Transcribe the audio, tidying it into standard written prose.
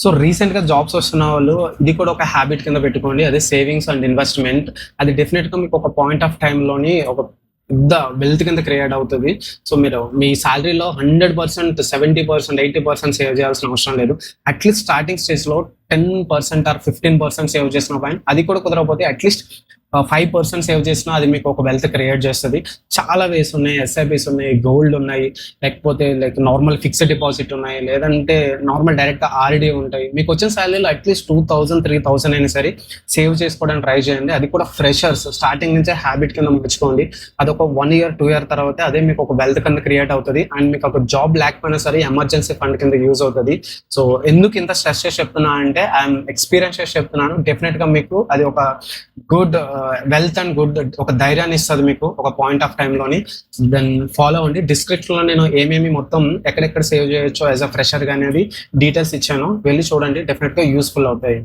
So రీసెంట్‌గా jobs వస్తున్న వాళ్ళు ఇది కూడా ఒక హాబిట్ కింద పెట్టుకోండి. అదే సేవింగ్స్ అండ్ ఇన్వెస్ట్‌మెంట్. అది డెఫినిట్‌గా మీకు ఒక పాయింట్ ఆఫ్ టైమ్‌లోని ఒక పెద్ద వెల్త్ కింద క్రియేట్ అవుతది. సో మీరు మీ సాలరీలో 100%, 70%, 80% సేవ్ చేయాల్సిన అవసరం లేదు. అట్‌లీస్ట్ స్టార్టింగ్ స్టేజ్‌లో 10% ఆర్ 15% సేవ్ చేసినా ఫైన్. అది కూడా కుదరకపోతే అట్‌లీస్ట్ 5% సేవ్ చేసినా అది మీకు ఒక వెల్త్ క్రియేట్ చేస్తది. చాలా వేస్ ఉన్నాయి. ఎస్ఐపీస్ ఉన్నాయి, గోల్డ్ ఉన్నాయి, లేకపోతే లైక్ నార్మల్ ఫిక్స్డ్ డిపాజిట్ ఉన్నాయి, లేదంటే నార్మల్ డైరెక్ట్‌గా ఆర్‌డీ ఉంటాయి. మీకొచ్చిన సాలరీలో అట్‌లీస్ట్ 2000, 3000 అయినా సరే సేవ్ చేసుకోవడానికి ట్రై చేయండి. అది కూడా ఫ్రెషర్స్ స్టార్టింగ్ నుంచే హ్యాబిట్ కింద మార్చుకోండి. అదొక 1 ఇయర్, 2 ఇయర్ తర్వాత అదే మీకు ఒక వెల్త్ కింద క్రియేట్ అవుతది. అండ్ మీకు ఒక జాబ్ లేకపోయినా సరే ఎమర్జెన్సీ ఫండ్ కింద యూజ్ అవుతది. సో ఎందుకు ఇంత స్ట్రెస్ చేసి చెప్తున్నా అంటే ఐయామ్ ఎక్స్‌పీరియన్స్ చేసి చెప్తున్నాను. డెఫినిట్‌గా మీకు అది ఒక గుడ్ వెల్త్ అండ్ గుడ్ ఒక ధైర్యాన్ని ఇస్తది మీకు ఒక పాయింట్ ఆఫ్ టైమ్‌లోని. దెన్ ఫాలో అవ్వండి. డిస్క్రిప్షన్‌లో నేను ఏమేమి మొత్తం ఎక్కడెక్కడ సేవ్ చేయొచ్చో యాస్ ఎ ఫ్రెషర్‌గా అనేది డీటెయిల్స్ ఇచ్చాను. వెళ్లి చూడండి. డెఫినిట్‌గా యూజ్‌ఫుల్ అవుతాయి.